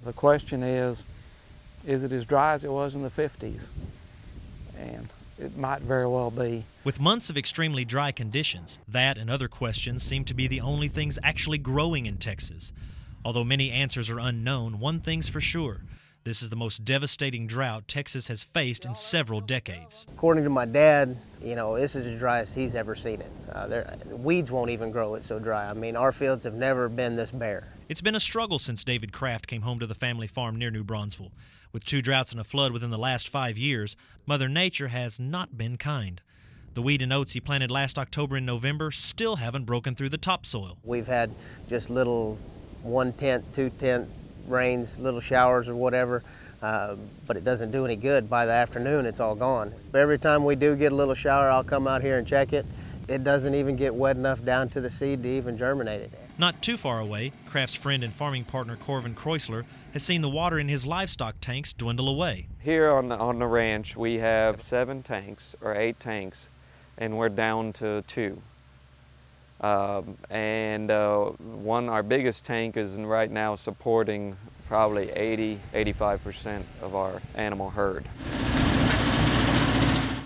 The question is it as dry as it was in the 50s? And it might very well be. With months of extremely dry conditions, that and other questions seem to be the only things actually growing in Texas. Although many answers are unknown, one thing's for sure. This is the most devastating drought Texas has faced in several decades. According to my dad, this is as dry as he's ever seen it. Weeds won't even grow it so dry. I mean, our fields have never been this bare. It's been a struggle since David Kraft came home to the family farm near New Braunfels. With 2 droughts and a flood within the last 5 years, Mother Nature has not been kind. The wheat and oats he planted last October and November still haven't broken through the topsoil. We've had just little 1/10, 2/10 rains, little showers or whatever, but it doesn't do any good. By the afternoon, it's all gone. But every time we do get a little shower, I'll come out here and check it. It doesn't even get wet enough down to the seed to even germinate it. Not too far away, Kraft's friend and farming partner Corvin Kreuzler has seen the water in his livestock tanks dwindle away. Here on the ranch, we have 7 tanks or 8 tanks, and we're down to 2. Our biggest tank is right now supporting probably 80–85% of our animal herd.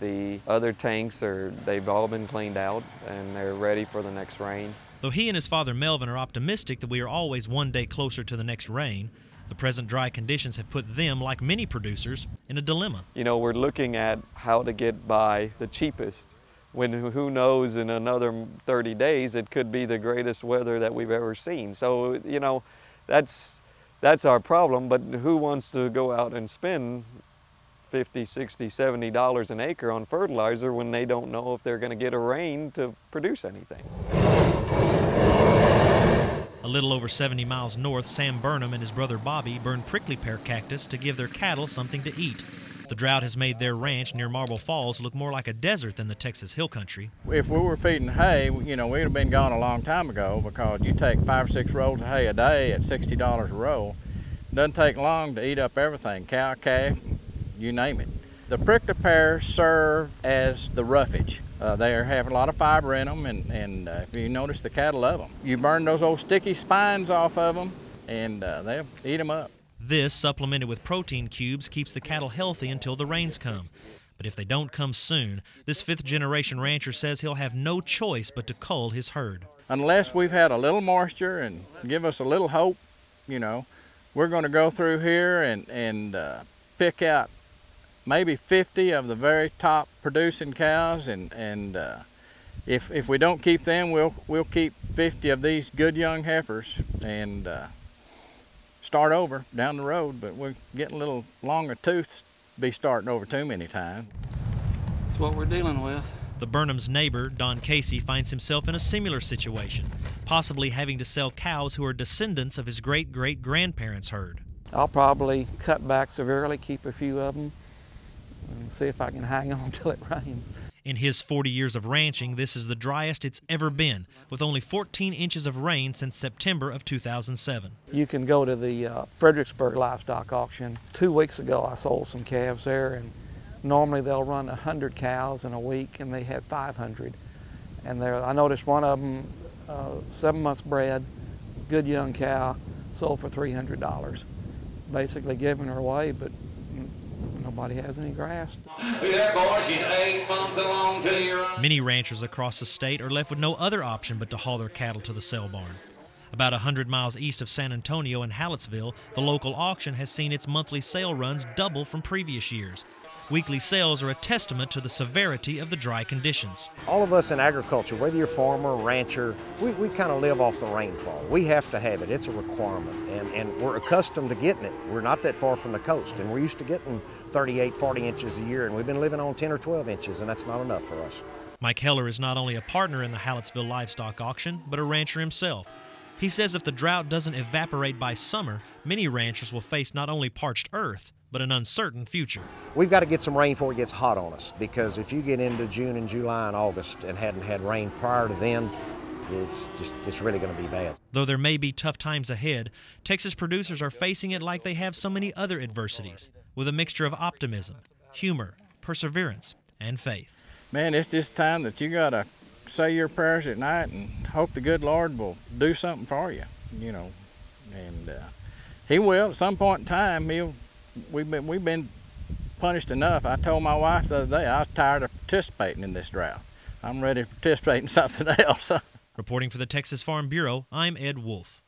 The other tanks they've all been cleaned out and they're ready for the next rain. Though he and his father Melvin are optimistic that we are always one day closer to the next rain, the present dry conditions have put them, like many producers, in a dilemma. We're looking at how to get by the cheapest, when who knows, in another 30 days it could be the greatest weather that we've ever seen. So, that's our problem, but who wants to go out and spend $50, $60, $70 an acre on fertilizer when they don't know if they're going to get a rain to produce anything? A little over 70 miles north, Sam Burnham and his brother Bobby burn prickly pear cactus to give their cattle something to eat. The drought has made their ranch near Marble Falls look more like a desert than the Texas Hill Country. If we were feeding hay, we'd have been gone a long time ago, because you take 5 or 6 rolls of hay a day at $60 a roll. It doesn't take long to eat up everything, cow, calf, you name it. The prickly pears serve as the roughage. They have a lot of fiber in them, and if you notice, the cattle love them. You burn those old sticky spines off of them, and they'll eat them up. This, supplemented with protein cubes, keeps the cattle healthy until the rains come. But if they don't come soon, this 5th-generation rancher says he'll have no choice but to cull his herd. Unless we've had a little moisture and give us a little hope, we're going to go through here and pick out maybe 50 of the very top producing cows, and if we don't keep them, we'll keep 50 of these good young heifers and start over down the road. But we're getting a little longer tooth to be starting over too many times. That's what we're dealing with. The Burnham's neighbor, Don Casey, finds himself in a similar situation, possibly having to sell cows who are descendants of his great-great-grandparents' herd. I'll probably cut back severely, keep a few of them, and see if I can hang on till it rains. In his 40 years of ranching, this is the driest it's ever been, with only 14 inches of rain since September of 2007. You can go to the Fredericksburg Livestock auction. 2 weeks ago I sold some calves there, and normally they'll run 100 cows in a week, and they had 500. And I noticed one of them, 7 months bred, good young cow, sold for $300. Basically giving her away, but nobody has any grass. Many ranchers across the state are left with no other option but to haul their cattle to the sale barn. About 100 miles east of San Antonio in Hallettsville, the local auction has seen its monthly sale runs double from previous years. Weekly sales are a testament to the severity of the dry conditions. All of us in agriculture, whether you're farmer, rancher, we kind of live off the rainfall. We have to have it. It's a requirement, and we're accustomed to getting it. We're not that far from the coast, and we're used to getting 38, 40 inches a year, and we've been living on 10 or 12 inches, and that's not enough for us. Mike Heller is not only a partner in the Hallettsville Livestock Auction, but a rancher himself. He says if the drought doesn't evaporate by summer, many ranchers will face not only parched earth, but an uncertain future. We've got to get some rain before it gets hot on us, because if you get into June and July and August and hadn't had rain prior to then, it's really going to be bad. Though there may be tough times ahead, Texas producers are facing it like they have so many other adversities, with a mixture of optimism, humor, perseverance, and faith. Man, it's just time that you got to say your prayers at night and hope the good Lord will do something for you, and He will. At some point in time, we've been punished enough. I told my wife the other day I was tired of participating in this drought. I'm ready to participate in something else. Reporting for the Texas Farm Bureau, I'm Ed Wolf.